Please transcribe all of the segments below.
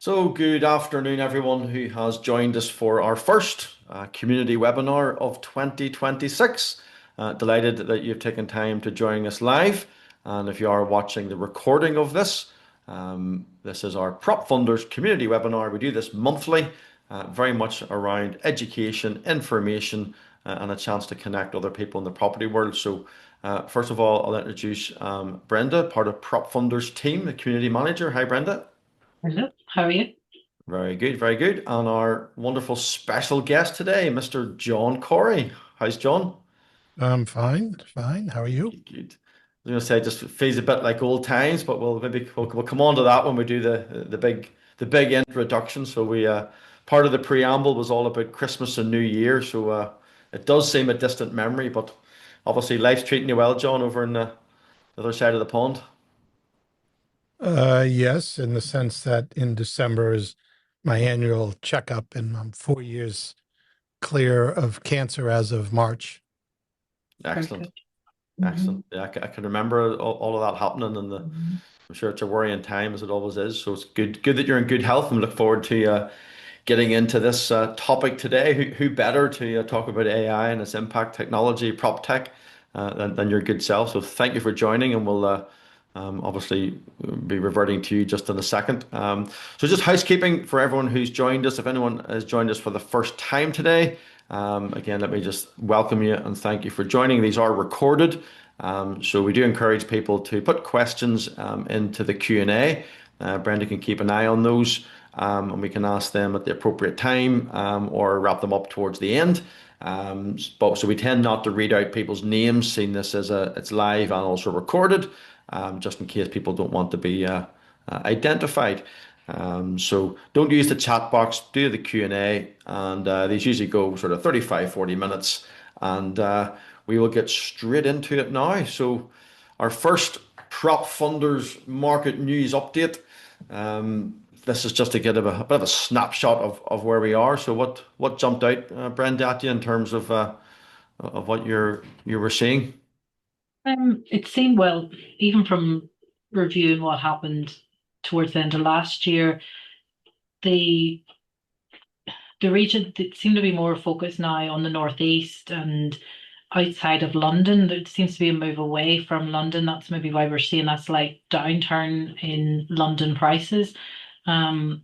So, good afternoon, everyone who has joined us for our first community webinar of 2026. Delighted that you've taken time to join us live. And if you are watching the recording of this, this is our PropFundrs community webinar. We do this monthly, very much around education, information, and a chance to connect other people in the property world. So, first of all, I'll introduce Brenda, part of PropFundrs team, the community manager. Hi, Brenda. Hello, how are you? Very good, very good. And our wonderful special guest today, Mr. John Corey. How's John? I'm fine, fine. How are you? Good, good. I was going to say, it just feels a bit like old times, but we'll come on to that when we do the big introduction. So we part of the preamble was all about Christmas and New Year. So it does seem a distant memory, but obviously life's treating you well, John, over in the other side of the pond. Yes, in the sense that in December is my annual checkup, and I'm 4 years clear of cancer as of March. Very Excellent. good. Excellent. Yeah, I can remember all of that happening, and Mhm. I'm sure it's a worrying time as it always is. So it's good that you're in good health, and look forward to getting into this topic today. Who better to talk about AI and its impact, technology, prop tech, than your good self? So thank you for joining, and we'll obviously be reverting to you just in a second. So just housekeeping for everyone who's joined us. If anyone has joined us for the first time today, again, let me just welcome you and thank you for joining. These are recorded. So we do encourage people to put questions into the Q&A. Brenda can keep an eye on those, and we can ask them at the appropriate time, or wrap them up towards the end. But so we tend not to read out people's names, seeing this as it's live and also recorded, just in case people don't want to be identified. So don't use the chat box, do the Q&A, and these usually go sort of 35, 40 minutes, and we will get straight into it now. So our first prop funders market news update. This is just to get a bit of a snapshot of where we are. So what jumped out, Brenda, at you in terms of what you were seeing? It seemed well, even from reviewing what happened towards the end of last year, the the region that seemed to be more focused now on the northeast and outside of London. There seems to be a move away from London. That's maybe why we're seeing that slight downturn in London prices. Um,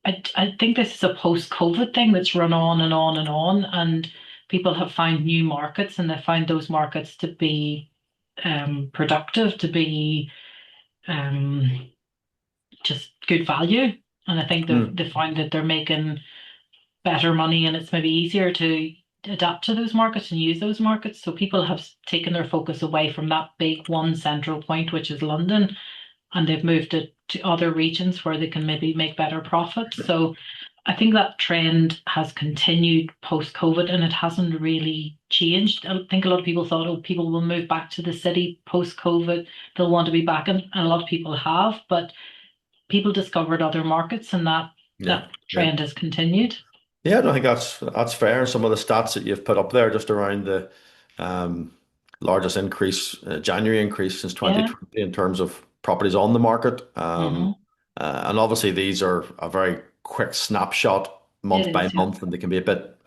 I think this is a post-COVID thing that's run on and on and on, and people have found new markets, and they find those markets to be productive, to be um, just good value. And I think Hmm. they find that they're making better money, and it's maybe easier to adapt to those markets and use those markets. So people have taken their focus away from that big one central point, which is London, and they've moved it to other regions where they can maybe make better profits. So I think that trend has continued post COVID, and it hasn't really changed. I think a lot of people thought, oh, people will move back to the city post COVID. They'll want to be back, and a lot of people have, but people discovered other markets, and Yeah. that Yeah. trend has continued. Yeah, no, I think that's fair. Some of the stats that you've put up there just around the um, largest increase, January increase since Yeah. 2020 in terms of properties on the market. Hmm. And obviously these are a very quick snapshot It month by is, yeah. month, and they can be a bit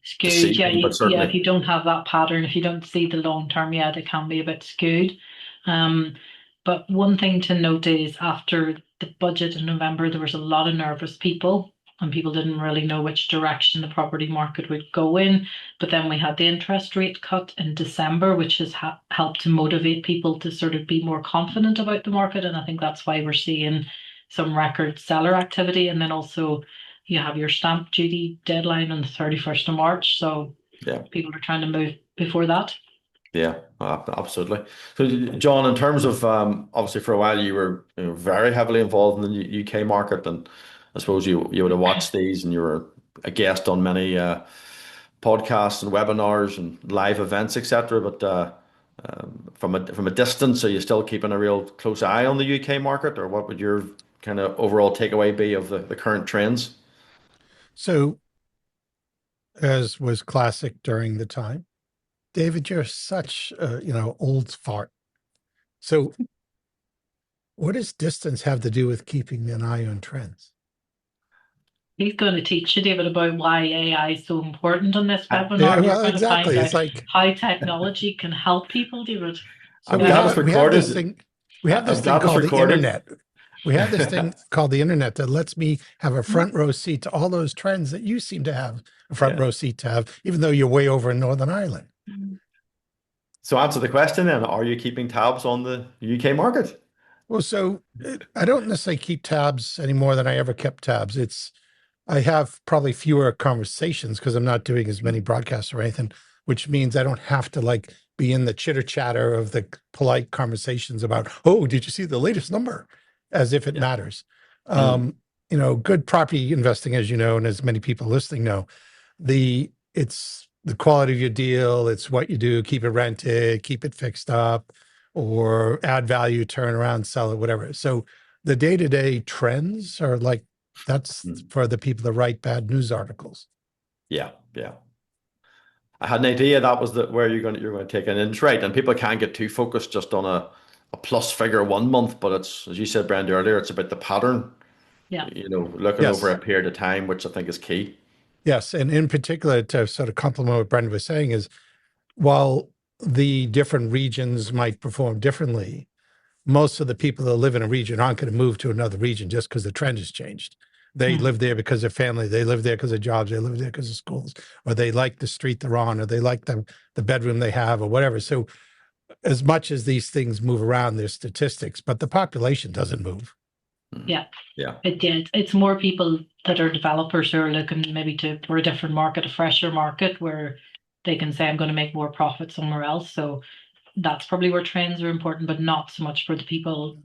Skewed. Yeah, deceiving, but yeah, if certainly, you don't have that pattern, if you don't see the long term, yeah, they can be a bit skewed. Um, but one thing to note is after the budget in November, there was a lot of nervous people, and people didn't really know which direction the property market would go in. But then we had the interest rate cut in December, which has helped to motivate people to sort of be more confident about the market. And I think that's why we're seeing some record seller activity. And then also you have your stamp duty deadline on the 31st of March. So yeah. people are trying to move before that. Yeah, absolutely. So, John, in terms of obviously for a while you were very heavily involved in the UK market, and I suppose you would have watched these, and you were a guest on many podcasts and webinars and live events, etc. But from a distance, are you still keeping a real close eye on the UK market, or what would your kind of overall takeaway be of the current trends? So, as was classic during the time, David, you're such a, old fart. So, what does distance have to do with keeping an eye on trends? He's going to teach you, David, about why AI is so important on this Yeah, webinar. You're well, going to find exactly. It's out like, how technology can help people, David. so I'm we glad it's have we have this recorded. thing we have this I'm thing glad it's called the recorded. internet. We have this thing called the internet that lets me have a front row seat to all those trends that you seem to have a front Yeah. row seat to have, even though you're way over in Northern Ireland. So answer the question then, are you keeping tabs on the UK market? Well, so I don't necessarily keep tabs any more than I ever kept tabs. I have probably fewer conversations because I'm not doing as many broadcasts or anything, which means I don't have to like be in the chitter chatter of the polite conversations about, oh, did you see the latest number? As if it Yeah. matters. Mm, Good property investing, as you know, and as many people listening know, it's the quality of your deal, it's what you do, keep it rented, keep it fixed up, or add value, turn around, sell it, whatever. So the day-to-day trends are like that's mm. for the people that write bad news articles. Yeah, yeah. I had an idea that was where you're going to take an inch, right? And people can't get too focused just on a plus figure 1 month, but it's, as you said, Brenda, earlier, it's about the pattern, Yeah. looking over a Yes. period of time, which I think is key. Yes. And in particular, to sort of complement what Brenda was saying is while the different regions might perform differently, most of the people that live in a region aren't going to move to another region just because the trend has changed. They Mm. live there because of family. They live there because of jobs. They live there because of schools, or they like the street they're on, or they like the bedroom they have, or whatever. So as much as these things move around, there's statistics, but the population doesn't move. Mm. Yeah. Yeah. It did. It's more people that are developers who are looking maybe for a different market, a fresher market where they can say, I'm going to make more profit somewhere else. So that's probably where trends are important, but not so much for the people.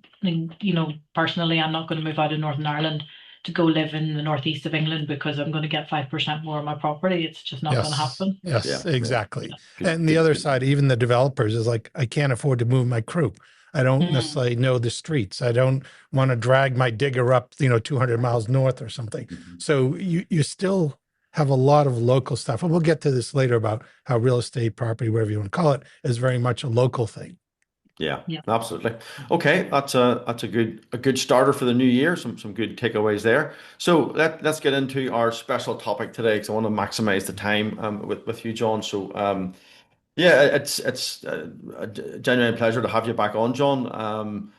Personally, I'm not going to move out of Northern Ireland to go live in the northeast of England because I'm going to get 5% more on my property. It's just not going to Yes, happen. Yeah. yes, Yeah. exactly. Good, And the good, other good. side, even the developers is like, I can't afford to move my crew. I don't Mm. necessarily know the streets. I don't want to drag my digger up, 200 miles north or something. Mhm. So you still have a lot of local stuff. And we'll get to this later about how real estate, property, whatever you want to call it, is very much a local thing. Yeah, Yeah. absolutely. Okay, that's a good starter for the new year. Some good takeaways there. So let's get into our special topic today because I want to maximize the time with you, John. So yeah, it's a genuine pleasure to have you back on, John.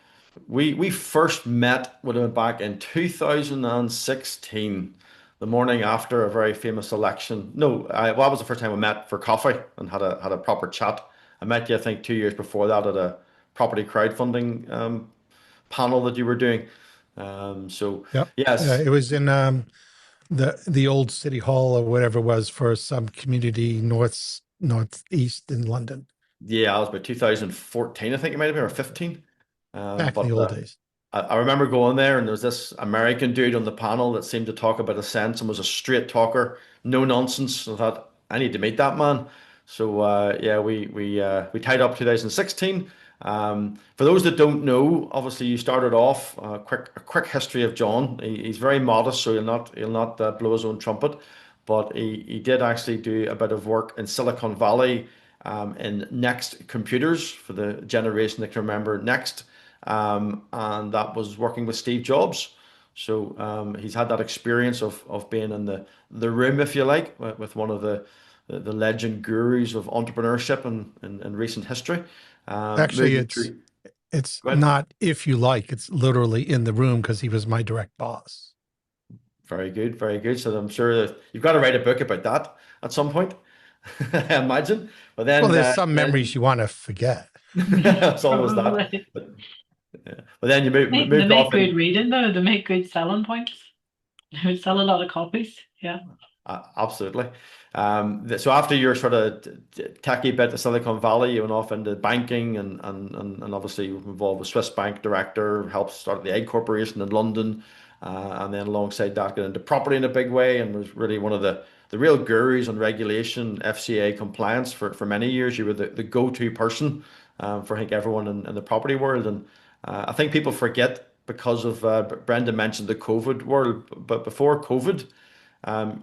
We first met would have been back in 2016, the morning after a very famous election. No, well, that was the first time we met for coffee and had a proper chat. I met you, I think, 2 years before that at a property crowdfunding panel that you were doing. So Yep. yes, It was in the old city hall or whatever it was for some community northeast in London yeah, I was about 2014, I think it might have been, or 15. back in But the old days. I remember going there, and there was this American dude on the panel that seemed to talk about a sense and was a straight talker, no nonsense. I thought I need to meet that man. So yeah, we tied up 2016. For those that don't know, obviously you started off a quick history of John. He's very modest, so he'll not blow his own trumpet, but he did actually do a bit of work in Silicon Valley in Next Computers for the generation that can remember Next and that was working with Steve Jobs. So he's had that experience of being in the room, if you like, with one of the legend gurus of entrepreneurship in recent history. Actually, Moving it's through. it's Go ahead. not if you like, it's literally in the room because he was my direct boss. Very good, very good. So I'm sure that you've got to write a book about that at some point, I imagine. But Well, then, there's some memories then you want to forget. it's always that. Probably. But, yeah. But then you They moved make off good in. reading though. They make good selling points. They would sell a lot of copies. Yeah. Absolutely. So after your sort of techie bit to Silicon Valley, you went off into banking and obviously you were involved with Swiss Bank Director, helped start the Egg Corporation in London, and then alongside that got into property in a big way and was really one of the real gurus on regulation, FCA compliance for many years. You were the go-to person for I think everyone in the property world, and I think people forget because of Brenda mentioned the COVID world, but before COVID.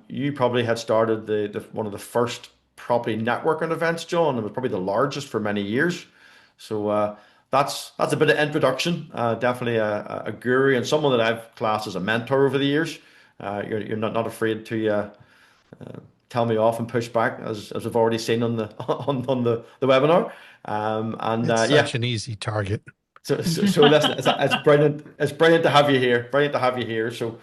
You probably had started the one of the first property networking events, John. It was probably the largest for many years. So that's a bit of introduction. Definitely a guru and someone that I've classed as a mentor over the years. You're not afraid to tell me off and push back, as I've already seen on the on the webinar. And It's yeah, such an easy target. so listen, it's brilliant. It's brilliant to have you here. Brilliant to have you here. So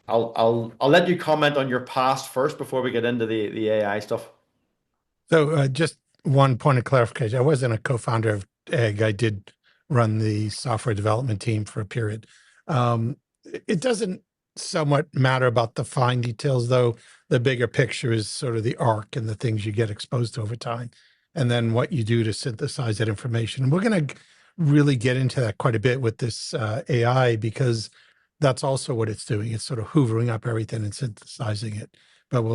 I'll let you comment on your past first before we get into the AI stuff. So just one point of clarification. I wasn't a co-founder of Egg. I did run the software development team for a period. It doesn't somewhat matter about the fine details, though. The bigger picture is sort of the arc and the things you get exposed to over time, and then what you do to synthesize that information. And we're going to really get into that quite a bit with this AI, because that's also what it's doing. It's sort of hoovering up everything and synthesizing it. But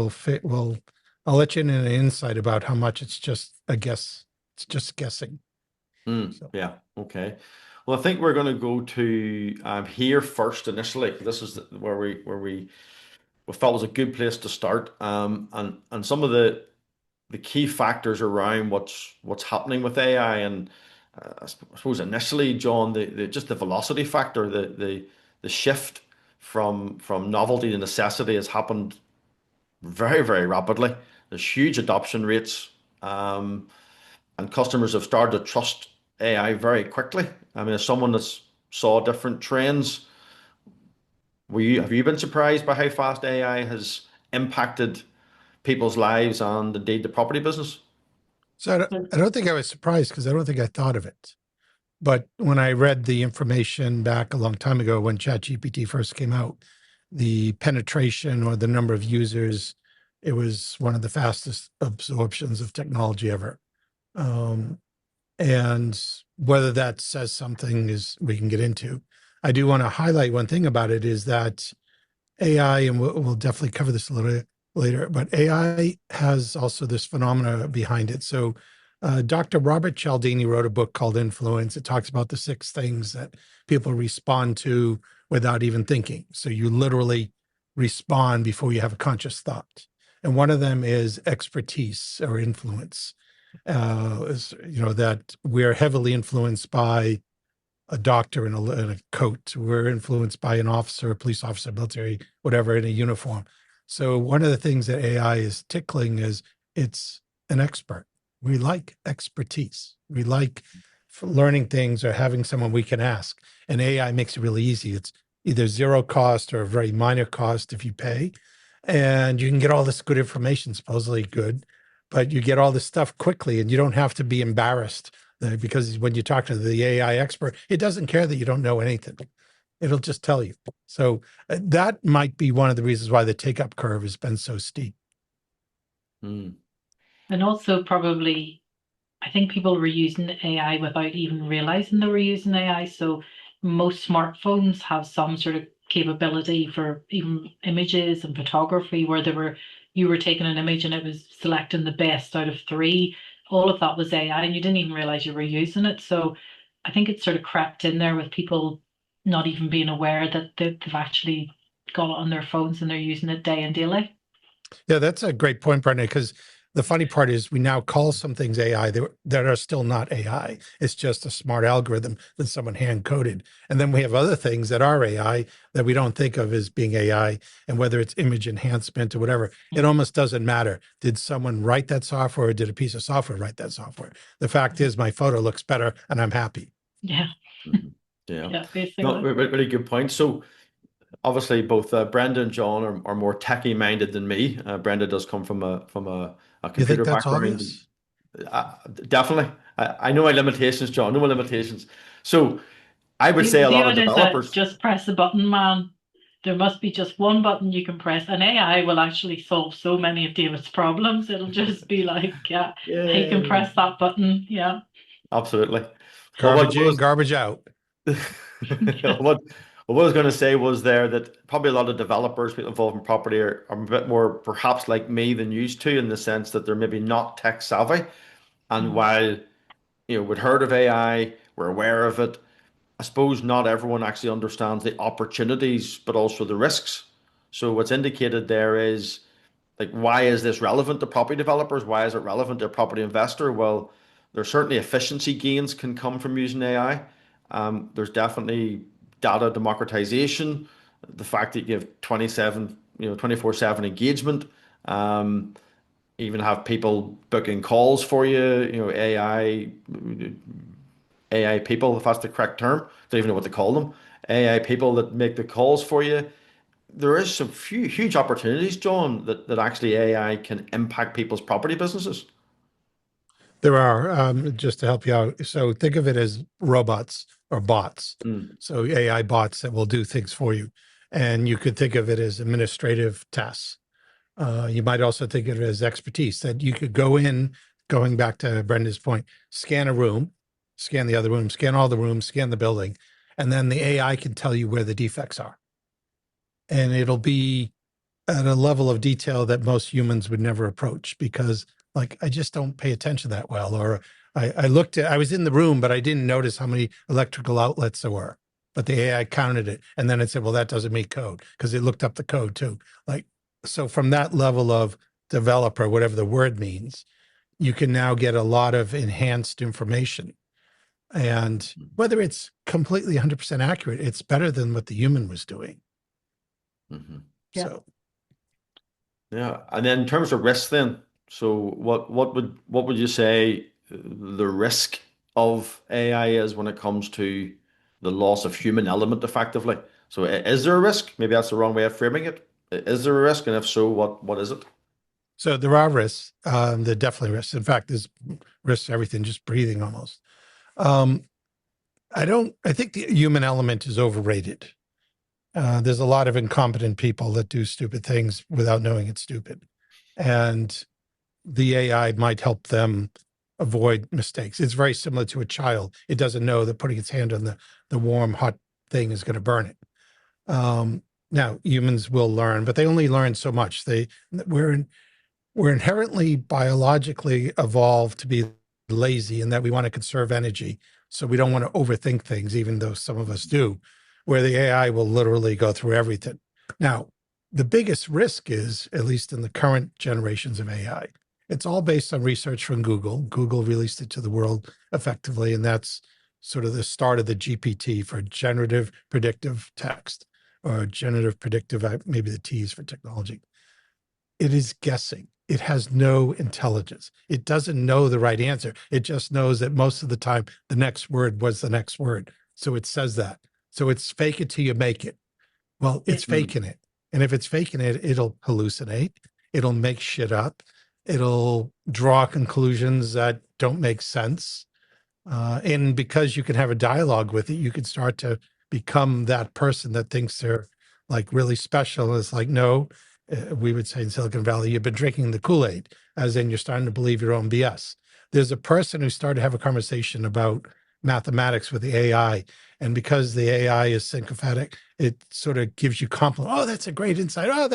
I'll let you in an insight about how much it's just a guess. It's just guessing. So Yeah. Okay. Well, I think we're going to go to here first initially. This is where we felt was a good place to start. And some of the key factors around what's happening with AI, and I suppose initially, John, the just the velocity factor, the shift from novelty to necessity has happened very, very rapidly. There's huge adoption rates, and customers have started to trust AI very quickly. I mean, as someone that's saw different trends, have you been surprised by how fast AI has impacted people's lives and indeed the property business? I don't think I was surprised, because I don't think I thought of it. But when I read the information back a long time ago when ChatGPT first came out, the penetration or the number of users, it was one of the fastest absorptions of technology ever. Um, and whether that says something is we can get into. I do want to highlight one thing about it, is that AI, and we'll definitely cover this a little later, but AI has also this phenomena behind it. So Dr. Robert Cialdini wrote a book called Influence. It talks about the 6 things that people respond to without even thinking. So you literally respond before you have a conscious thought. And one of them is expertise or influence. That we're heavily influenced by a doctor in a coat. We're influenced by an officer, a police officer, military, whatever, in a uniform. So one of the things that AI is tickling is it's an expert. We like expertise. We like learning things or having someone we can ask. And AI makes it really easy. It's either zero cost or a very minor cost if you pay. And you can get all this good information, supposedly good, but you get all this stuff quickly, and you don't have to be embarrassed because when you talk to the AI expert, it doesn't care that you don't know anything. It'll just tell you. So that might be one of the reasons why the take-up curve has been so steep. Mm. And also probably, I think people were using AI without even realizing they were using AI. So most smartphones have some sort of capability for even images and photography, where you were taking an image and it was selecting the best out of 3. All of that was AI, and you didn't even realize you were using it. So I think it sort of crept in there with people not even being aware that they've actually got it on their phones and they're using it day and daily. Yeah, that's a great point, Brenda, because the funny part is we now call some things AI that are still not AI. It's just a smart algorithm that someone hand coded. And then we have other things that are AI that we don't think of as being AI. And whether it's image enhancement or whatever, it almost doesn't matter. Did someone write that software, or did a piece of software write that software? The fact is my photo looks better and I'm happy. Yeah. Mhm. Yeah. Yeah, No, basically. really good point. So obviously both Brenda and John are more techie minded than me. Brenda does come from a You think computer that's background. obvious? Definitely. I know my limitations, John. I know my limitations. So I would say a See lot how of it is that developers. just press the button, man. There must be just one button you can press, and AI will actually solve so many of David's problems. It'll just be like, yeah, he can Yay. press that button. Yeah. Absolutely. Well, Garbage in, garbage out. what what I was going to say was there that probably a lot of developers, people involved in property, are a bit more perhaps like me than used to, in the sense that they're maybe not tech savvy. And Mhm. while we'd heard of AI, we're aware of it, I suppose not everyone actually understands the opportunities, but also the risks. So what's indicated there is, like, why is this relevant to property developers? Why is it relevant to a property investor? Well, there's certainly efficiency gains can come from using AI. There's definitely data democratization. the fact that you have 27, 24/7 engagement, um, even have people booking calls for you, AI people, if that's the correct term. Don't even know what to call them. AI people that make the calls for you. There is some few huge opportunities, John, that actually AI can impact people's property businesses. There are, just to help you out. So think of it as robots or bots. Mm, So AI bots that will do things for you. And you could think of it as administrative tasks. You might also think of it as expertise that you could go in, going back to Brenda's point, scan a room, scan the other room, scan all the rooms, scan the building, and then the AI can tell you where the defects are. And it'll be at a level of detail that most humans would never approach because like I just don't pay attention that well. Or I looked at I was in the room, but I didn't notice how many electrical outlets there were. But the AI counted it. And then it said, well, that doesn't meet code because it looked up the code too. Like so from that level of developer, whatever the word means, you can now get a lot of enhanced information. And whether it's completely 100% accurate, it's better than what the human was doing. mhm. Yeah. So Yeah, and then in terms of risk, then, so what would you say the risk of AI is when it comes to the loss of human element effectively? So is there a risk? Maybe that's the wrong way of framing it. Is there a risk? And if so, what is it? So there are risks. There are definitely risks. In fact, there's risks to everything, just breathing almost. Um, I think the human element is overrated. There's a lot of incompetent people that do stupid things without knowing it's stupid. And the AI might help them avoid mistakes. It's very similar to a child. It doesn't know that putting its hand on the warm, hot thing is going to burn it. Now humans will learn, but they only learn so much. We're we're inherently biologically evolved to be lazy and that we want to conserve energy. So we don't want to overthink things, even though some of us do, where the AI will literally go through everything. Now, the biggest risk is, at least in the current generations of AI, it's all based on research from Google. Google released it to the world effectively, and that's sort of the start of the GPT for generative predictive text or generative predictive, maybe the T is for technology. It is guessing. It has no intelligence. It doesn't know the right answer. It just knows that most of the time the next word was the next word. So it says that. So it's fake it till you make it. Well, Yeah. it's faking it. And if it's faking it, it'll hallucinate. It'll make shit up. It'll draw conclusions that don't make sense. And because you can have a dialogue with it, you can start to become that person that thinks they're like really special. It's like, no, we would say in Silicon Valley, you've been drinking the Kool-Aid, as in you're starting to believe your own BS. There's a person who started to have a conversation about mathematics with the AI. And because the AI is sympathetic, it sort of gives you compliment. Oh, that's a great insight. Oh,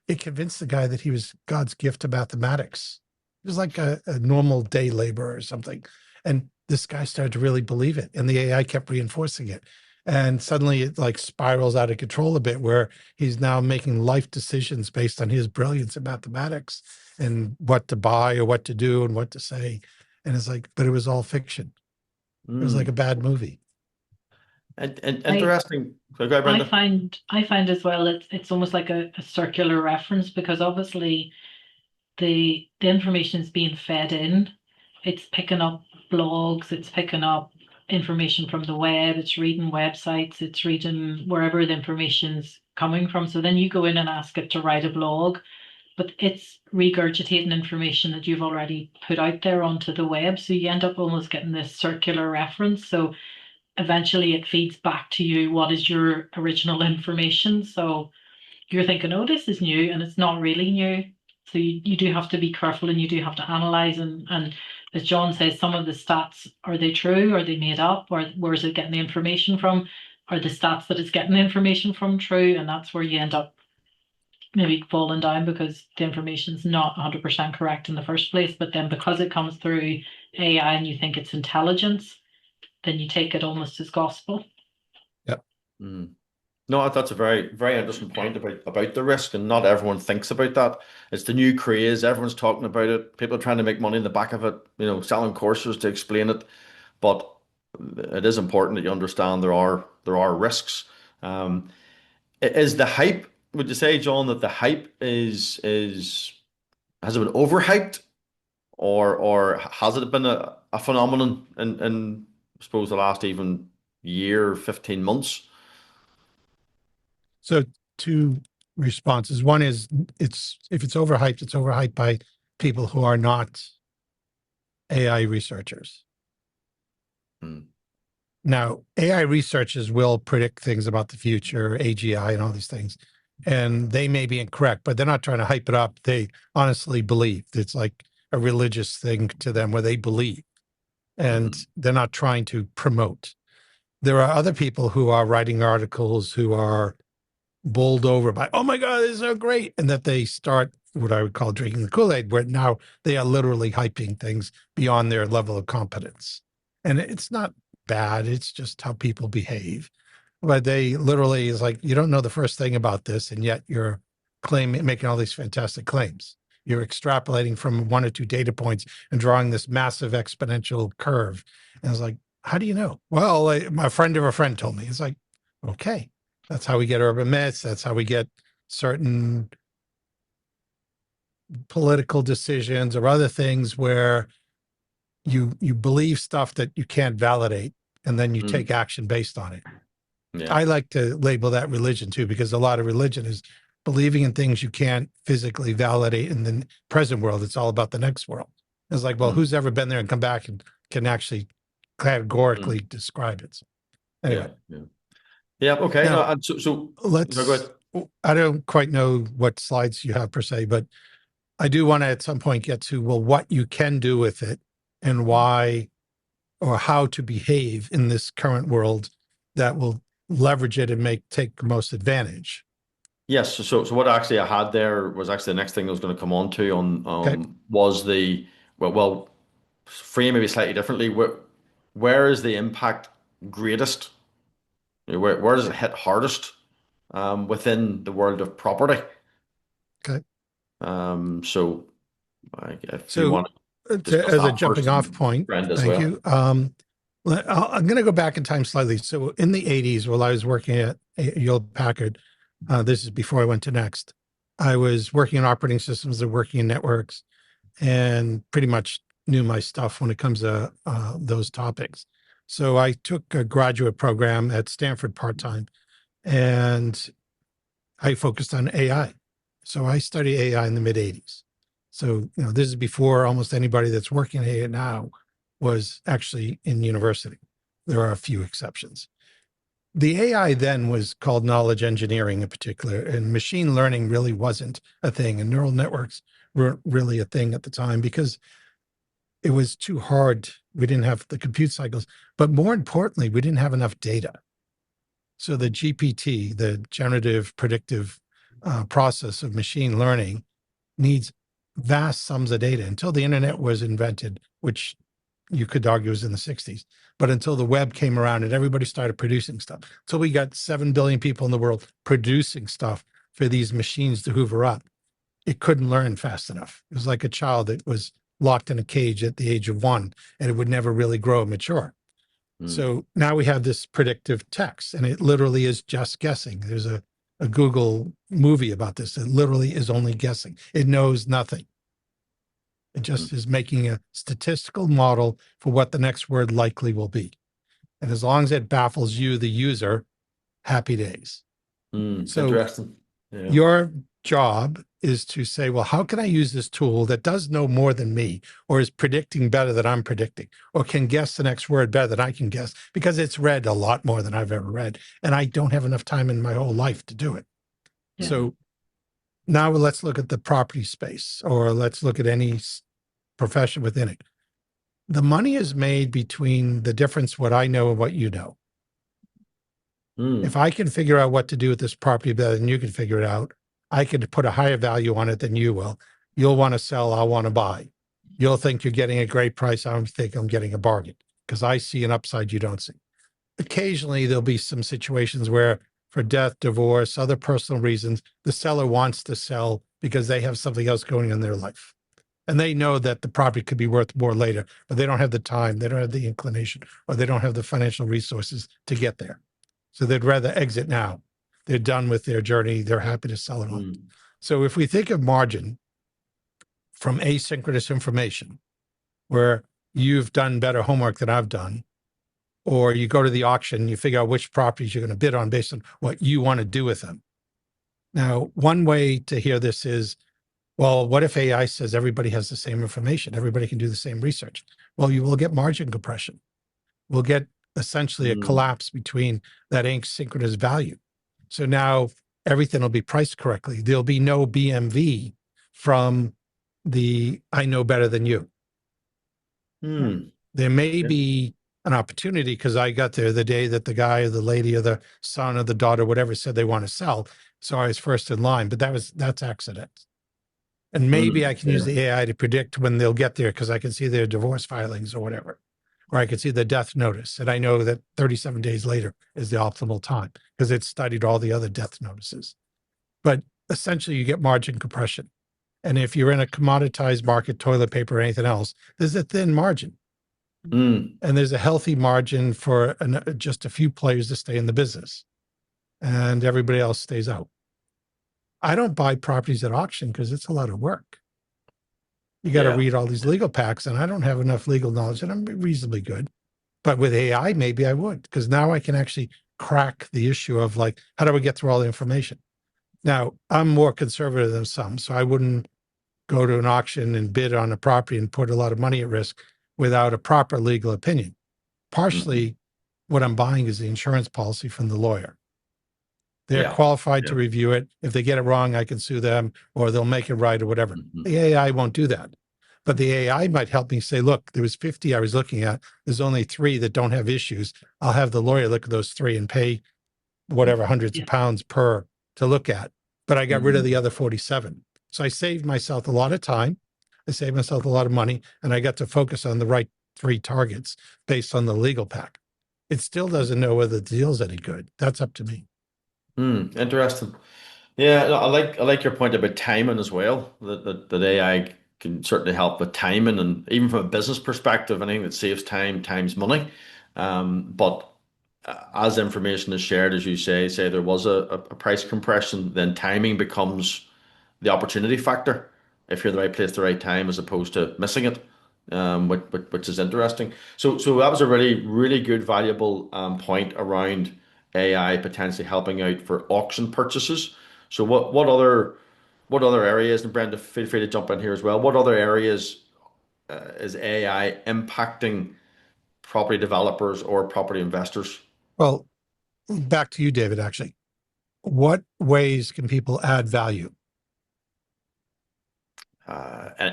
it convinced the guy that he was God's gift to mathematics. It was like a normal day laborer or something. And this guy started to really believe it. And the AI kept reinforcing it. And suddenly it like spirals out of control a bit where he's now making life decisions based on his brilliance in mathematics and what to buy or what to do and what to say. And it's like, but it was all fiction. It was like a Mm. bad movie. And I interesting. Go ahead, I Brenda. find I find as well it's almost like a circular reference because obviously the information is being fed in. It's picking up blogs, it's picking up information from the web, it's reading websites, it's reading wherever the information's coming from. So then you go in and ask it to write a blog, but it's regurgitating information that you've already put out there onto the web. So you end up almost getting this circular reference. So eventually it feeds back to you what is your original information. So you're thinking, oh, this is new, and it's not really new. So you do have to be careful and you do have to analyze and as John says, some of the stats, are they true? Are they made up? Or where is it getting the information from? Are the stats that it's getting the information from true? And that's where you end up maybe falling down because the information's not 100% correct in the first place. But then because it comes through AI and you think it's intelligence, then you take it almost as gospel. Yep. Mm. No, that's a very, very interesting point about the risk, and not everyone thinks about that. It's the new craze. Everyone's talking about it. People are trying to make money in the back of it, selling courses to explain it. But it is important that you understand there are risks. Um, Is the hype, would you say, John, that the hype is has it been overhyped, or has it been a phenomenon in I suppose the last even year, 15 months? So two responses. One is if it's overhyped, it's overhyped by people who are not AI researchers. Hmm. Now, AI researchers will predict things about the future, AGI and all these things, and they may be incorrect, but they're not trying to hype it up. They honestly believe. It's like a religious thing to them where they believe, and Hmm. they're not trying to promote. There are other people who are writing articles who are bowled over by, oh my God, this is so great. And that they start what I would call drinking the Kool-Aid, where now they are literally hyping things beyond their level of competence. And it's not bad, it's just how people behave. But they literally is like, you don't know the first thing about this, and yet you're making all these fantastic claims. You're extrapolating from one or two data points and drawing this massive exponential curve. And it's like, how do you know? Well, my friend of a friend told me. It's like, okay, that's how we get urban myths. That's how we get certain political decisions or other things where you believe stuff that you can't validate, and then you Hmm. take action based on it. Yeah. I like to label that religion too, because a lot of religion is believing in things you can't physically validate in the present world. It's all about the next world. It's like, well, Hmm. who's ever been there and come back and can actually Hmm. categorically describe it? So anyway, Yeah. Yeah. Yeah. Okay. No, now and so go let's, ahead. I don't quite know what slides you have per se, but I do want to at some point get to, well, what you can do with it and why or how to behave in this current world that will leverage it and take the most advantage. Yes. So what actually I had there was actually the next thing I was going to come on to on Okay. was the well frame maybe slightly differently. Where is the impact greatest? Where does it hit hardest within the world of property? Okay. So if you So want to discuss as a that jumping first, off and point, Brenda as thank well. you. I'm going to go back in time slightly. So in the 80s, while I was working at Hewlett Packard, this is before I went to Next, I was working in operating systems and working in networks, and pretty much knew my stuff when it comes to those topics. So I took a graduate program at Stanford part-time, and I focused on AI. So I studied AI in the mid 80s. So, this is before almost anybody that's working in AI now was actually in university. There are a few exceptions. The AI then was called knowledge engineering in particular, and machine learning really wasn't a thing, and neural networks weren't really a thing at the time because it was too hard. We didn't have the compute cycles, but more importantly, we didn't have enough data. So the GPT, the generative predictive process of machine learning, needs vast sums of data. Until the internet was invented, which you could argue was in the 60s, but until the web came around and everybody started producing stuff, until we got 7 billion people in the world producing stuff for these machines to hoover up, it couldn't learn fast enough. It was like a child that was locked in a cage at the age of 1, and it would never really grow and mature. Mm, So now we have this predictive text, and it literally is just guessing. There's a Google movie about this. It literally is only guessing. It knows nothing. It mm, just is making a statistical model for what the next word likely will be. And as long as it baffles you, the user, happy days. So interesting. Yeah. your job is to say, well, how can I use this tool that does know more than me, or is predicting better than I'm predicting, or can guess the next word better than I can guess because it's read a lot more than I've ever read. And I don't have enough time in my whole life to do it. Yeah. Hmm. So now let's look at the property space, or let's look at any profession within it. The money is made between the difference, what I know and what you know. If Mm, I can figure out what to do with this property better than you can figure it out, I can put a higher value on it than you will. You'll want to sell, I'll want to buy. You'll think you're getting a great price. I think I'm getting a bargain because I see an upside you don't see. Occasionally, there'll be some situations where, for death, divorce, other personal reasons, the seller wants to sell because they have something else going on in their life. And they know that the property could be worth more later, but they don't have the time, they don't have the inclination, or they don't have the financial resources to get there. So they'd rather exit now. they're done with their journey. They're happy to sell it on. Mm. So if we think of margin from asynchronous information, where you've done better homework than I've done, or you go to the auction, you figure out which properties you're going to bid on based on what you want to do with them. Now, one way to hear this is, well, what if AI says everybody has the same information? Everybody can do the same research. Well, you will get margin compression. We'll get essentially a collapse between that asynchronous value. So now everything will be priced correctly. There'll be no BMV from the I know better than you. Mm. There may be an opportunity because I got there the day that the guy or the lady or the son or the daughter, whatever, said they want to sell. So I was first in line, but that's accident. And maybe I can use the AI to predict when they'll get there because I can see their divorce filings or whatever, or I can see the death notice. And I know that 37 days later is the optimal time because it's studied all the other death notices. But essentially you get margin compression. And if you're in a commoditized market, toilet paper or anything else, there's a thin margin. Mm. And there's a healthy margin for just a few players to stay in the business and everybody else stays out. I don't buy properties at auction because it's a lot of work. You got to read all these legal packs, and I don't have enough legal knowledge, and I'm reasonably good. But with AI, maybe I would, because now I can actually crack the issue of like, how do we get through all the information? Now, I'm more conservative than some, so I wouldn't go to an auction and bid on a property and put a lot of money at risk without a proper legal opinion. Partially, what I'm buying is the insurance policy from the lawyer. They're qualified to review it. If they get it wrong, I can sue them or they'll make it right or whatever. The AI won't do that. But the AI might help me say, look, there was 50 I was looking at. There's only 3 that don't have issues. I'll have the lawyer look at those 3 and pay whatever hundreds of pounds per to look at. But I got rid of the other 47. So I saved myself a lot of time. I saved myself a lot of money, and I got to focus on the right 3 targets based on the legal pack. It still doesn't know whether the deal's any good. That's up to me. Interesting. Yeah, no, I like your point about timing as well. That AI can certainly help with timing, and even from a business perspective, anything that saves time, time's money. But as information is shared, as you say there was a price compression, then timing becomes the opportunity factor if you're in the right place at the right time, as opposed to missing it, which is interesting. So that was a really good, valuable point around AI potentially helping out for auction purchases. So what other areas, and Brenda, feel free to jump in here as well. What other areas is AI impacting property developers or property investors? Well, back to you, David, actually. What ways can people add value?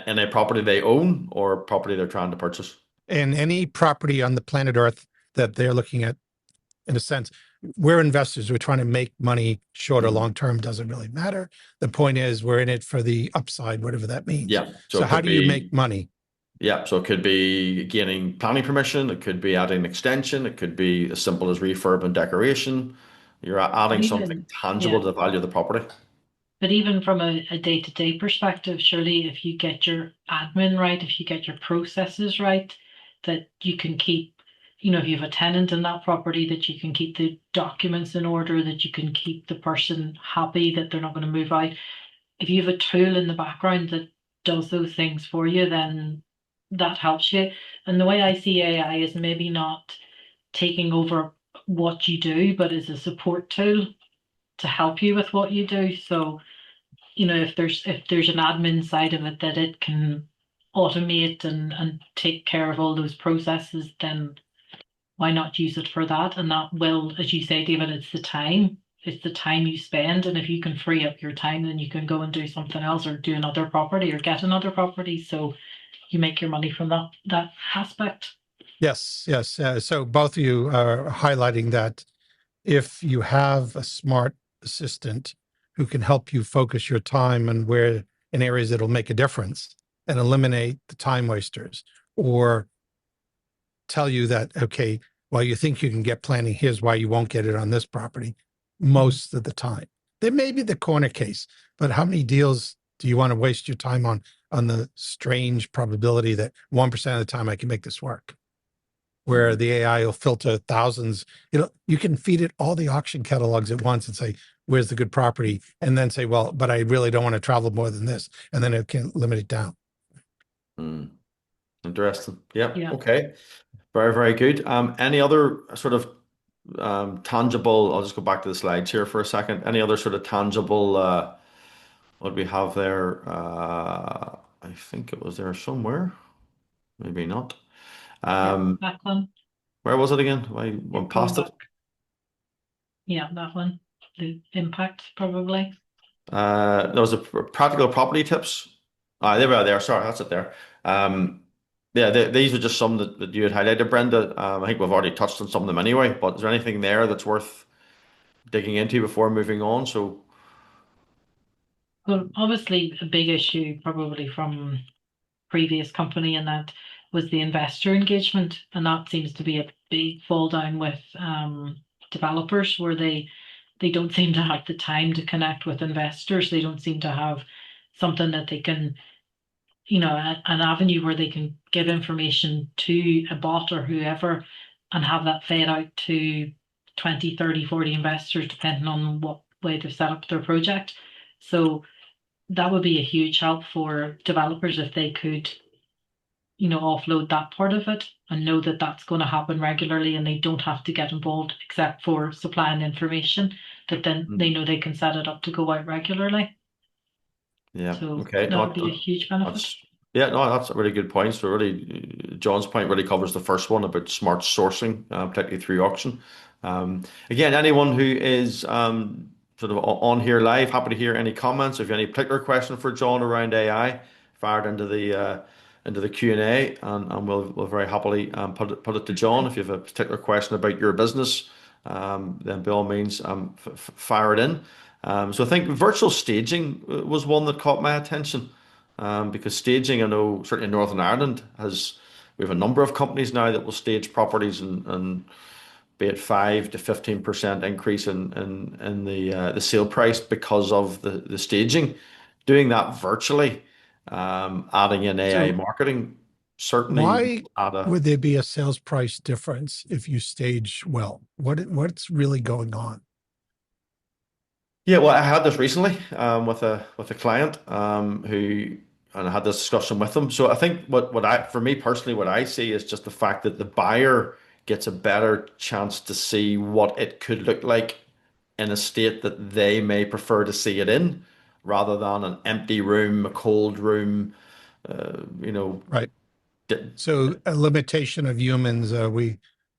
In a property they own or property they're trying to purchase? And any property on the planet Earth that they're looking at, in a sense, we're investors. We're trying to make money short or long term, doesn't really matter. The point is we're in it for the upside, whatever that means. Yeah. So So it how could do you be, make money? yeah, so it could be gaining planning permission, it could be adding extension, it could be as simple as refurb and decoration. You're But adding something even, tangible yeah, to the value of the property. but even from a day-to-day perspective, surely if you get your admin right, if you get your processes right, that you can keep, if you have a tenant in that property, that you can keep the documents in order, that you can keep the person happy, that they're not going to move out. If you have a tool in the background that does those things for you, then that helps you. And the way I see AI is maybe not taking over what you do, but as a support tool to help you with what you do. So, if there's an admin side of it that it can automate and take care of all those processes, then why not use it for that? And that will, as you say, David, it's the time you spend. And if you can free up your time, then you can go and do something else or do another property or get another property. So you make your money from that aspect. Yes, yes. So both of you are highlighting that if you have a smart assistant who can help you focus your time and where in areas that'll make a difference and eliminate the time wasters, or tell you that, okay, well, you think you can get planning, here's why you won't get it on this property most of the time. There may be the corner case, but how many deals do you want to waste your time on the strange probability that 1% of the time I can make this work? where Mhm. the AI will filter thousands. You can feed it all the auction catalogs at once and say, where's the good property? And then say, well, but I really don't want to travel more than this. And then it can limit it down. Mm. Interesting. Yeah. Yeah. Okay. Very, very good. Any other sort of tangible, I'll just go back to the slides here for a second. Any other sort of tangible, what do we have there? I think it was there somewhere. Maybe not. Yeah. Um, That one. where was it again? I Yeah, went going past it. back. Yeah, that one. The impact probably. There was a practical property tips. Ah, there we are there. Sorry, that's it there. Um, yeah, these are just some that you had highlighted, Brenda. I think we've already touched on some of them anyway, but is there anything there that's worth digging into before moving on? So, Well, obviously a big issue probably from previous company, and that was the investor engagement. And that seems to be a big fall down with developers where they don't seem to have the time to connect with investors. They don't seem to have something that they can, an avenue where they can give information to a bot or whoever and have that fed out to 20, 30, 40 investors, depending on what way they've set up their project. So that would be a huge help for developers if they could, offload that part of it and know that that's going to happen regularly and they don't have to get involved except for supplying information, that then they mm, know they can set it up to go out regularly. yeah, So okay. that would be a huge benefit. That's yeah, no, that's a really good point. So really, John's point really covers the first one about smart sourcing, particularly through auction. Again, anyone who is sort of on here live, happy to hear any comments. If you have any particular question for John around AI, fire it into the Q&A, and we'll very happily put it to John. If you have a particular question about your business, then by all means, fire it in. So I think virtual staging was one that caught my attention. Because staging, I know certainly in Northern Ireland we have a number of companies now that will stage properties and be it 5 to 15% increase in the sale price because of the staging. Doing that virtually, adding in AI So marketing certainly why add a would there be a sales price difference if you stage well? What's really going on? Yeah, well, I had this recently with a client who, and I had this discussion with them. So I think what I, for me personally, what I see is just the fact that the buyer gets a better chance to see what it could look like in a state that they may prefer to see it in, rather than an empty room, a cold room. You know, Right. d- So a limitation of humans,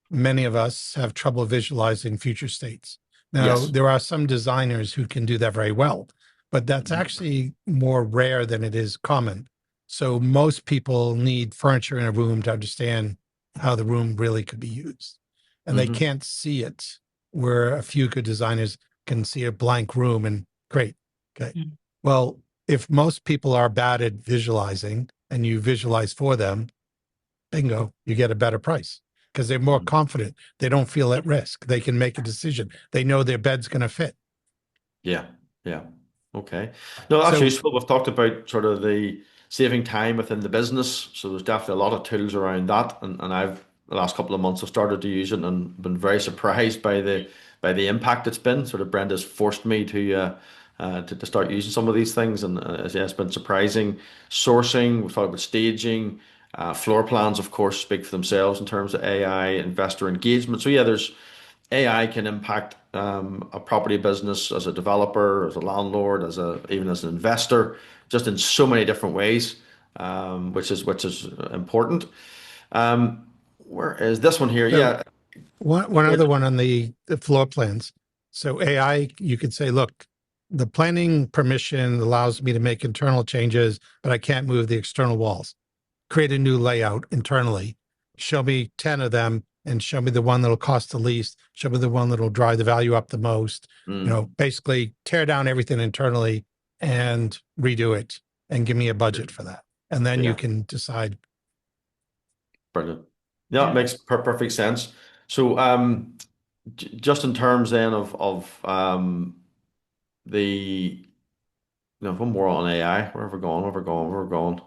many of us have trouble visualizing future states. Now, yes. there are some designers who can do that very well, but that's Mhm. actually more rare than it is common. So most people need furniture in a room to understand how the room really could be used. And they Mhm. can't see it, where a few good designers can see a blank room and great. Okay. Mm. Well, if most people are bad at visualizing and you visualize for them, bingo, you get a better price because they're more Mhm. confident. They don't feel at risk. They can make a decision. They know their bed's going to fit. Yeah, yeah. Okay. No, that's So, useful. We've talked about sort of the saving time within the business. So there's definitely a lot of tools around that. And I've the last couple of months I've started to use it and been very surprised by the impact it's been. Sort of Brenda's forced me to start using some of these things, and yeah, it's been surprising. Sourcing, we've talked about staging, floor plans, of course, speak for themselves in terms of AI, investor engagement. So yeah, there's AI can impact a property business as a developer, as a landlord, even as an investor, just in so many different ways, which is important. Um, where is this one here? so Yeah, one yeah, other one on the floor plans. So AI, you could say, look, the planning permission allows me to make internal changes, but I can't move the external walls. Create a new layout internally. Show me 10 of them and show me the one that'll cost the least. Show me the one that'll drive the value up the most. mm, Basically tear down everything internally and redo it and give me a budget for that. And then you yeah, can decide. brilliant. Yeah, it Yeah. makes perfect sense. So, just in terms then of the one more on AI. Where have we gone? Where have we gone? Where have we gone?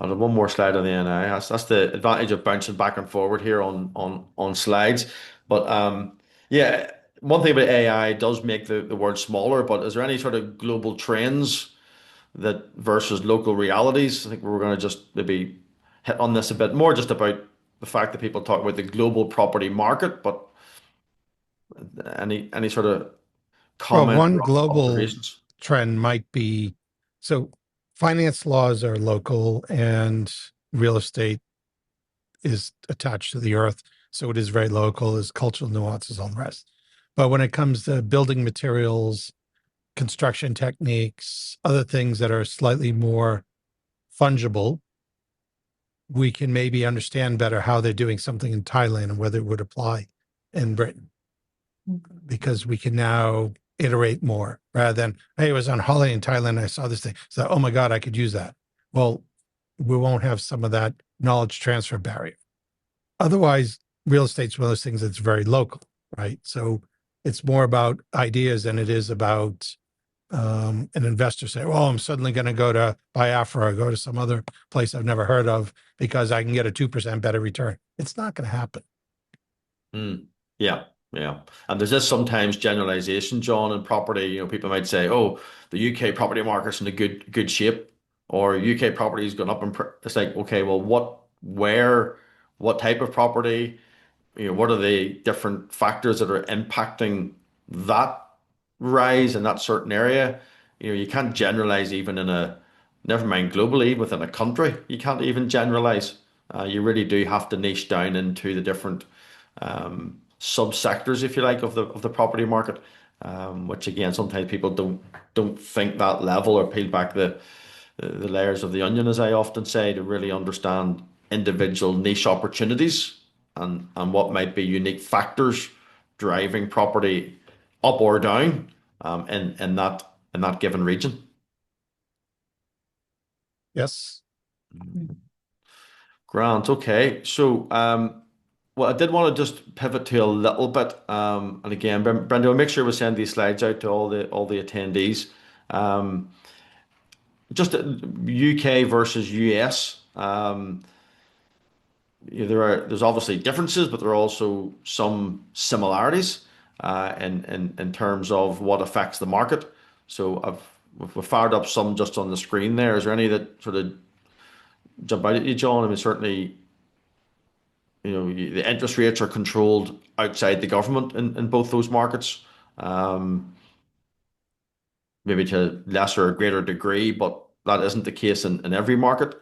I have one more slide on the NI. That's the advantage of bouncing back and forward here on slides. But yeah, one thing about AI does make the word smaller. But is there any sort of global trends that versus local realities? I think we're going to just maybe hit on this a bit more, just about the fact that people talk about the global property market. But any sort of Well, comment one or global observations? trend might be, so finance laws are local and real estate is attached to the earth. So it is very local, as cultural nuances, all the rest. But when it comes to building materials, construction techniques, other things that are slightly more fungible, we can maybe understand better how they're doing something in Thailand and whether it would apply in Britain, because we can now iterate more rather than, hey, I was on holiday in Thailand, I saw this thing. So, oh my God, I could use that. Well, we won't have some of that knowledge transfer barrier. Otherwise, real estate's one of those things that's very local, right? So it's more about ideas than it is about an investor saying, well, I'm suddenly going to go to Biafra or go to some other place I've never heard of because I can get a 2% better return. It's not going to happen. Mm, yeah, yeah. And there's this sometimes generalization, John, in property. People might say, "Oh, the UK property market's in a good shape," or "UK property's gone up." It's like, okay, well, what type of property? What are the different factors that are impacting that rise in that certain area? You can't generalize even never mind globally, within a country. You can't even generalize. You really do have to niche down into the different subsectors, if you like, of the property market. Which again, sometimes people don't think that level or peel back the layers of the onion, as I often say, to really understand individual niche opportunities and what might be unique factors driving property up or down in that given region. Yes. Grant, okay. So well, I did want to just pivot to a little bit. And again, Brenda, we'll make sure we send these slides out to all the attendees. Um, just UK versus US. There's obviously differences, but there are also some similarities in terms of what affects the market. So we've fired up some just on the screen there. Is there any that sort of jump out at you, John? I mean, certainly, the interest rates are controlled outside the government in both those markets, um, maybe to lesser or greater degree, but that isn't the case in every market.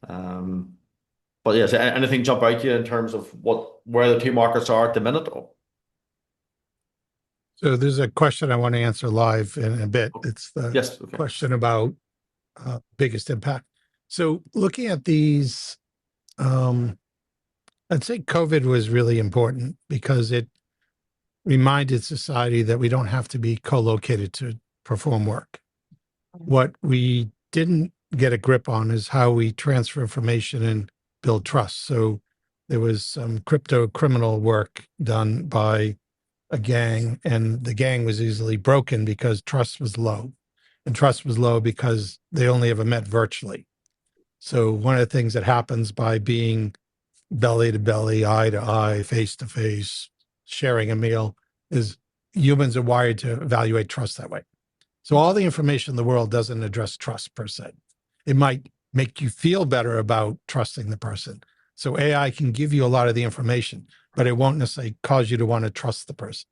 Um, but yes, anything jump out to you in terms of where the two markets are at the minute? Oh, So there's a question I want to answer live in a bit. It's the yes, okay. question about biggest impact. So looking at these, I'd say COVID was really important because it reminded society that we don't have to be co-located to perform work. What we didn't get a grip on is how we transfer information and build trust. So there was some crypto criminal work done by a gang, and the gang was easily broken because trust was low. And trust was low because they only ever met virtually. So one of the things that happens by being belly to belly, eye to eye, face to face, sharing a meal is humans are wired to evaluate trust that way. So all the information in the world doesn't address trust per se. It might make you feel better about trusting the person. So AI can give you a lot of the information, but it won't necessarily cause you to want to trust the person.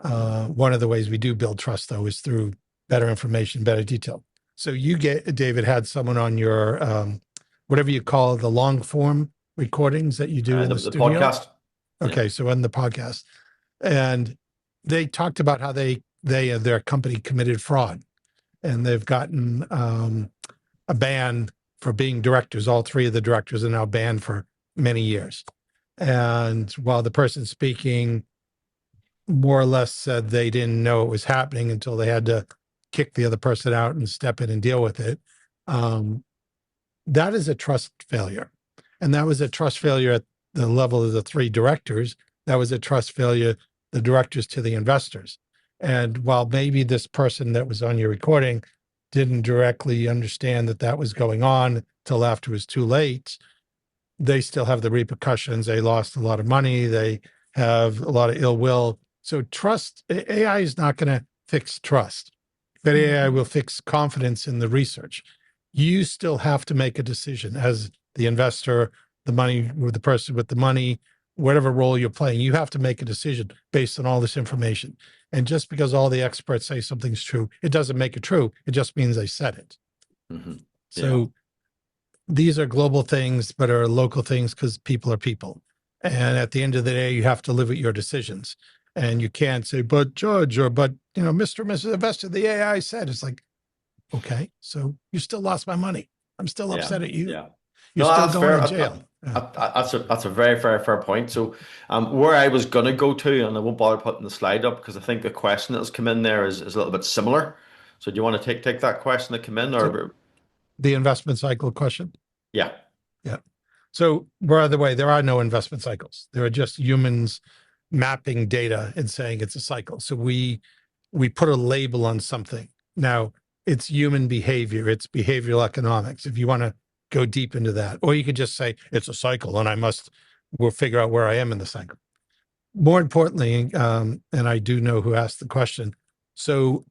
One of the ways we do build trust, though, is through better information, better detail. So you David, had someone on your whatever you call the long form recordings that you do in The, the the studio. podcast. Yeah. Okay, so in the podcast, and they talked about how their company committed fraud, and they've gotten a ban for being directors. All three of the directors are now banned for many years. And while the person speaking more or less said they didn't know it was happening until they had to kick the other person out and step in and deal with it. That is a trust failure. And that was a trust failure at the level of the three directors. That was a trust failure, the directors to the investors. And while maybe this person that was on your recording didn't directly understand that that was going on, till after it was too late, they still have the repercussions. They lost a lot of money. They have a lot of ill will. So trust, AI is not going to fix trust, but AI will fix confidence in the research. You still have to make a decision as the investor, the money, with the person with the money, whatever role you're playing. You have to make a decision based on all this information. And just because all the experts say something's true, it doesn't make it true. It just means they said it. Hmm. Yeah. So these are global things, but are local things because people are people. And at the end of the day, you have to live with your decisions. And you can't say, but Judge, or but, Mr. and Mrs. Investor, the AI said. It's like, okay, so you still lost my money. I'm still Yeah. upset at you. Yeah. You're No, still that's going fair. in jail. Yeah. That's a very, very fair point. So, where I was gonna go to, and I won't bother putting the slide up because I think the question that's come in there is a little bit similar. So, do you want to take that question that came in, So or the investment cycle question. yeah? Yeah. So, by the way, there are no investment cycles. There are just humans mapping data and saying it's a cycle. So we put a label on something. Now, it's human behavior, it's behavioral economics, if you want to go deep into that. Or you could just say it's a cycle and we'll figure out where I am in the cycle. More importantly, and I do know who asked the question. So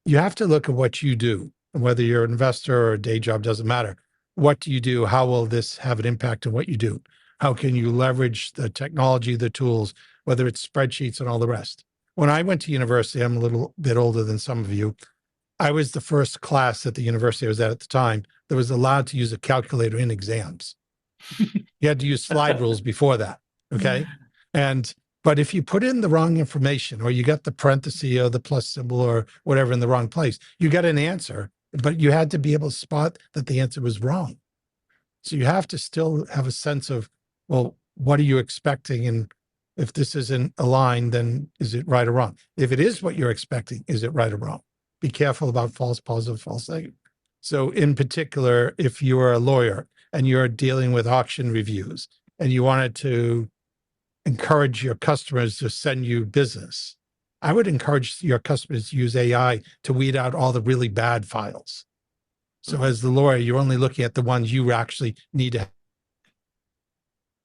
you have to look at what you do, whether you're an investor or a day job, doesn't matter. What do you do? How will this have an impact on what you do? How can you leverage the technology, the tools, whether it's spreadsheets and all the rest? When I went to university, I'm a little bit older than some of you. I was the first class at the university I was at the time that was allowed to use a calculator in exams. You had to use slide rules before that. Okay. But if you put in the wrong information or you got the parenthesis or the plus symbol or whatever in the wrong place, you got an answer, but you had to be able to spot that the answer was wrong. So you have to still have a sense of, well, what are you expecting? And if this isn't aligned, then is it right or wrong? If it is what you're expecting, is it right or wrong? Be careful about false positive, false negative. So in particular, if you're a lawyer and you're dealing with auction reviews and you wanted to encourage your customers to send you business, I would encourage your customers to use AI to weed out all the really bad files. So as the lawyer, you're only looking at the ones you actually need to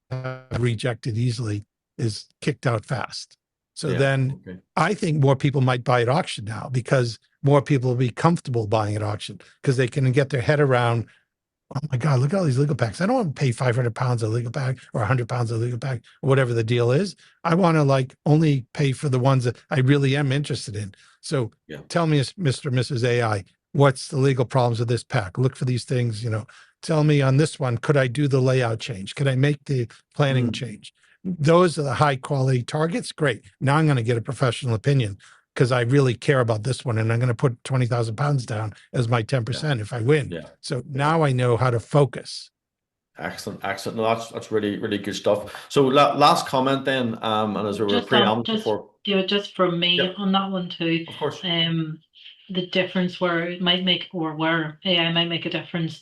have rejected easily, is kicked out fast. So then I think more people might buy at auction now because more people will be comfortable buying at auction because they can get their head around, oh my God, look at all these legal packs. I don't want to pay 500 pounds a legal pack or 100 pounds a legal pack or whatever the deal is. I want to only pay for the ones that I really am interested in. So tell me, Mr. and Mrs. AI, what's the legal problems of this pack? Look for these things, tell me on this one, could I do the layout change? Could I make the planning change? Those are the high quality targets. Great. Now I'm going to get a professional opinion because I really care about this one. And I'm going to put 20,000 pounds down as my 10% if I win. Yeah. So now I know how to focus. Excellent, excellent. No, that's really, really good stuff. So last comment then, and as we were preempting before. Just from me on that one too. Of course. The difference where it might make, or where AI might make a difference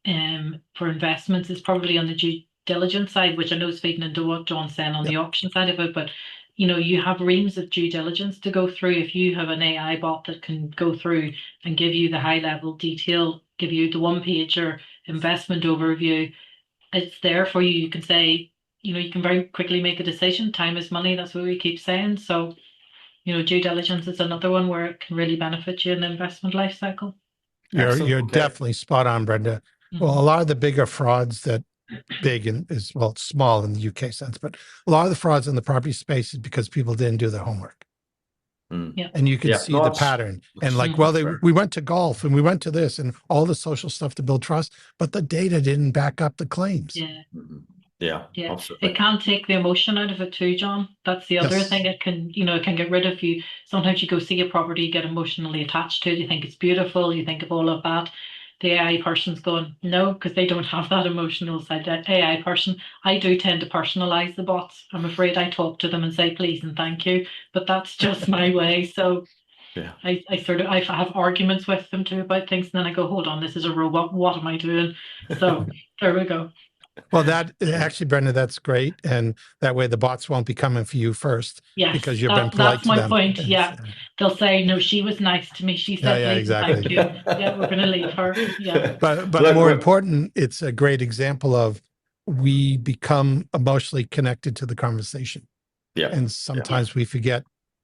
for investments is probably on the due diligence side, which I know is feeding into what John's saying on the auction side of it, but you have reams of due diligence to go through. If you have an AI bot that can go through and give you the high level detail, give you the one pager investment overview, it's there for you. You can say, you can very quickly make a decision. Time is money. That's what we keep saying. So, due diligence is another one where it can really benefit you in the investment life cycle. You're definitely spot on, Brenda. Well, a lot of the bigger frauds that it's small in the UK sense, but a lot of the frauds in the property space is because people didn't do their homework. And you can see the pattern. And we went to golf and we went to this and all the social stuff to build trust, but the data didn't back up the claims. Yeah, absolutely. It can take the emotion out of it too, John. That's the other thing. It can, it can get rid of you. Sometimes you go see a property, you get emotionally attached to it. You think it's beautiful. You think of all of that. The AI person's going, no, because they don't have that emotional side. That AI person, I do tend to personalize the bots. I'm afraid I talk to them and say please and thank you, but that's just my way. So I have arguments with them too about things, and then I go, hold on, this is a robot. What am I doing? So there we go. Well, that actually, Brenda, that's great. And that way the bots won't be coming for you first because Yes, you've been polite that's to my them. point. Yeah. They'll say, no, she was nice to me. She Yeah, said yeah, please and thank exactly. you. Yeah, we're going to leave her. Yeah. But Look, more important, it's a great example of we become emotionally connected to the conversation. yeah, And yeah, sometimes we forget,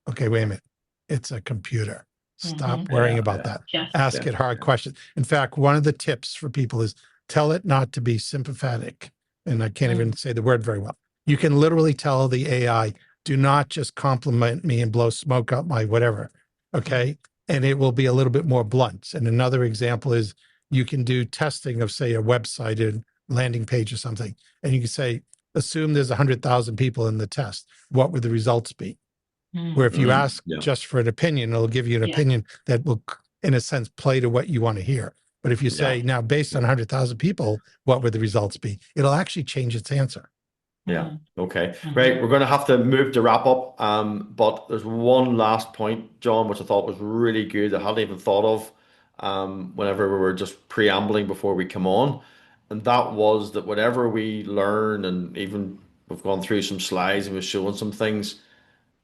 okay, wait a minute, it's a computer. Stop Hmm. worrying yeah, about yeah, that. Yes. Ask yeah, it hard questions. In fact, one of the tips for people is tell it not to be sympathetic. And I can't even say the word very well. You can literally tell the AI, do not just compliment me and blow smoke up my whatever. Okay. And it will be a little bit more blunt. And another example is you can do testing of, say, a website and landing page or something. And you can say, assume there's 100,000 people in the test. What would the results be? Where if you ask yeah, just for an opinion, it'll give you an Yeah. opinion that will, in a sense, play to what you want to hear. But if you yeah. say, now, based on 100,000 people, what would the results be? It'll actually change its answer. Yeah. Okay. Hmm. Right. We're going to have to move to wrap up. But there's one last point, John, which I thought was really good. I hadn't even thought of whenever we were just preambling before we come on. And that was that whatever we learn, and even we've gone through some slides and we're showing some things,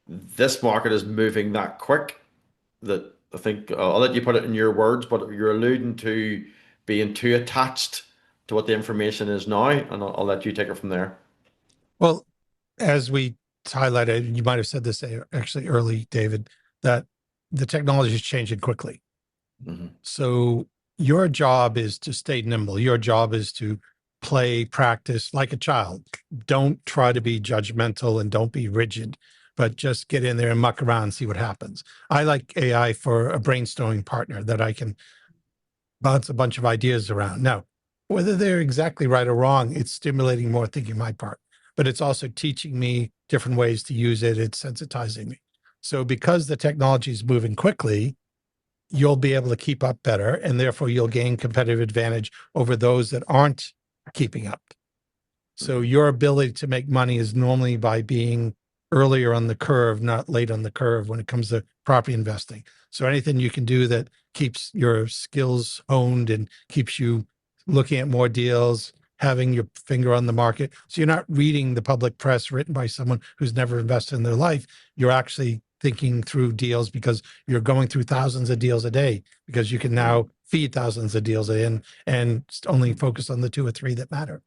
this market is moving that quick that I think I'll let you put it in your words, but you're alluding to being too attached to what the information is now, and I'll let you take it from there. Well, as we highlighted, you might have said this actually early, David, that the technology is changing quickly. Hmm. So your job is to stay nimble. Your job is to play, practice like a child. Don't try to be judgmental and don't be rigid, but just get in there and muck around and see what happens. I like AI for a brainstorming partner that I can bounce a bunch of ideas around. Now, whether they're exactly right or wrong, it's stimulating more thinking my part, but it's also teaching me different ways to use it. It's sensitizing me. So because the technology is moving quickly, you'll be able to keep up better, and therefore you'll gain competitive advantage over those that aren't keeping up. So your ability to make money is normally by being earlier on the curve, not late on the curve when it comes to property investing. So anything you can do that keeps your skills honed and keeps you looking at more deals, having your finger on the market. So you're not reading the public press written by someone who's never invested in their life. You're actually thinking through deals because you're going through thousands of deals a day because you can now feed thousands of deals in and only focus on the two or three that matter.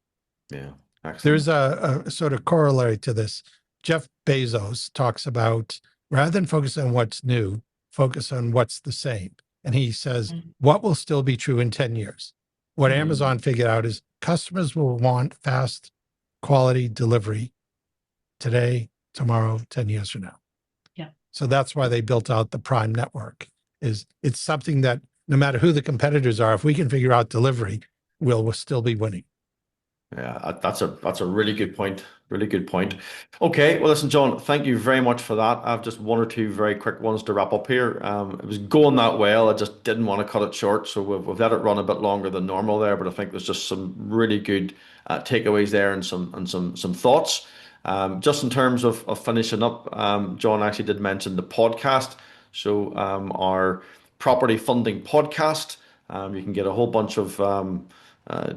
Yeah, excellent. There's a sort of corollary to this. Jeff Bezos talks about rather than focus on what's new, focus on what's the same. And he says, what will still be true in 10 years? What Amazon figured out is customers will want fast quality delivery today, tomorrow, 10 years from now. Yeah. So that's why they built out the Prime network. Is it's something that no matter who the competitors are, if we can figure out delivery, we'll still be winning. Yeah, that's a really good point. Really good point. Okay, well, listen, John, thank you very much for that. I have just one or two very quick ones to wrap up here. It was going that well. I just didn't want to cut it short, so we've let it run a bit longer than normal there. But I think there's just some really good takeaways there and some thoughts. Just in terms of finishing up, John actually did mention the podcast. So our property funding podcast. You can get a whole bunch of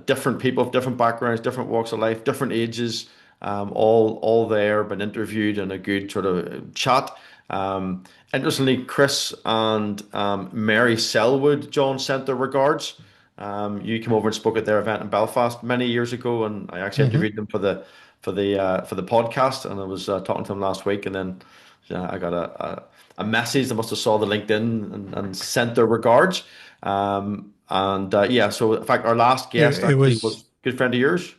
different people of different backgrounds, different walks of life, different ages, all there, been interviewed in a good sort of chat. Interestingly, Chris and Mary Selwood, John, sent their regards. You came over and spoke at their event in Belfast many years ago, and I actually Mhm. interviewed them for the podcast, and I was talking to them last week, and then I got a message. They must have saw the LinkedIn and sent their regards. And yeah, so in fact, our last guest It actually was was a good friend of yours.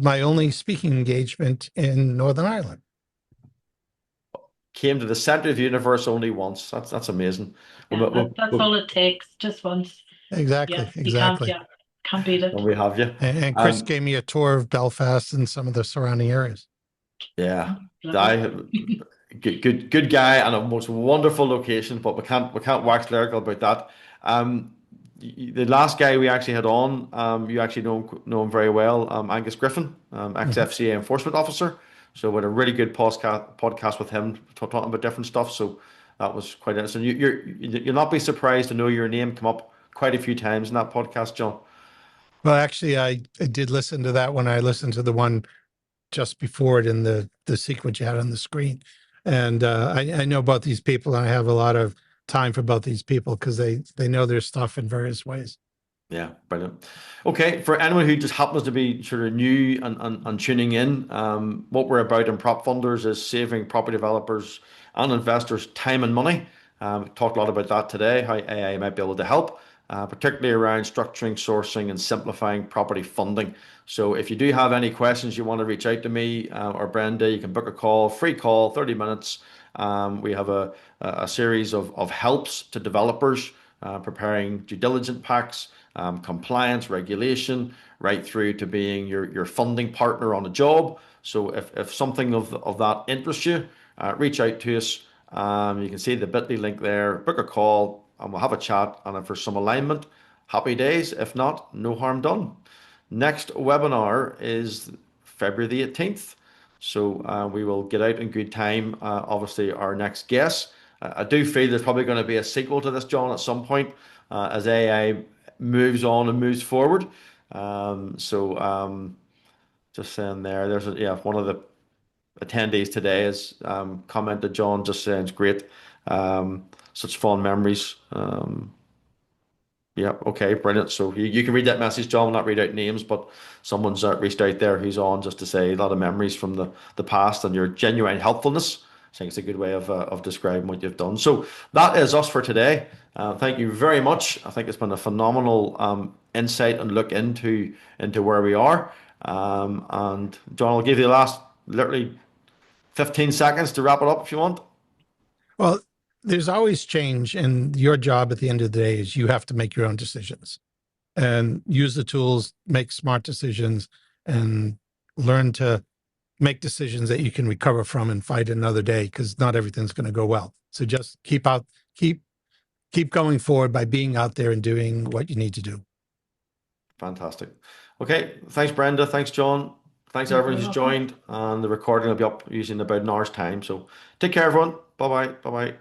my only speaking engagement in Northern Ireland. Came to the center of the universe only once. That's amazing. Yeah, that's We'll- all it takes. Just once. Exactly, Yeah, you can't. exactly. Yeah, can't beat it. when we have you. And Chris Um, gave me a tour of Belfast and some of the surrounding areas. yeah, Lovely. I good guy and a most wonderful location, but we can't wax lyrical about that. The last guy we actually had on, you actually know him very well, Angus Griffin, Mhm. ex-FCA enforcement officer. So we had a really good podcast with him talking about different stuff. So that was quite interesting. You'll not be surprised to know your name come up quite a few times in that podcast, John. Well, actually, I did listen to that one. I listened to the one just before it in the sequence you had on the screen. And I know about these people, and I have a lot of time for both these people because they know their stuff in various ways. Yeah, brilliant. Okay, for anyone who just happens to be sort of new and tuning in, what we're about in PropFundrs is saving property developers and investors time and money. We talked a lot about that today, how AI might be able to help, particularly around structuring, sourcing, and simplifying property funding. So if you do have any questions you want to reach out to me or Brenda, you can book a call, free call, 30 minutes. We have a series of helps to developers preparing due diligence packs, compliance, regulation, right through to being your funding partner on a job. So if something of that interests you, reach out to us. You can see the bit.ly link there, book a call, and we'll have a chat. And if there's some alignment, happy days. If not, no harm done. Next webinar is February the 18th. So we will get out in good time. Obviously, our next guest. I do feel there's probably going to be a sequel to this, John, at some point as AI moves on and moves forward. Just saying there's yeah, one of the attendees today has commented, John, just saying it's great. Such fond memories. Yeah, okay, brilliant. So you can read that message, John. I'll not read out names, but someone's reached out there who's on just to say a lot of memories from the past and your genuine helpfulness. I think it's a good way of describing what you've done. So that is us for today. Thank you very much. I think it's been a phenomenal insight and look into where we are. And John, I'll give you the last literally 15 seconds to wrap it up if you want. Well, there's always change, and your job at the end of the day is you have to make your own decisions and use the tools, make smart decisions, and learn to make decisions that you can recover from and fight another day because not everything's going to go well. So just keep going forward by being out there and doing what you need to do. Fantastic. Okay, thanks, Brenda. Thanks, John. Thanks, You're everyone very who's welcome. joined. And the recording will be up using about an hour's time. So take care, everyone. Bye bye. Bye bye.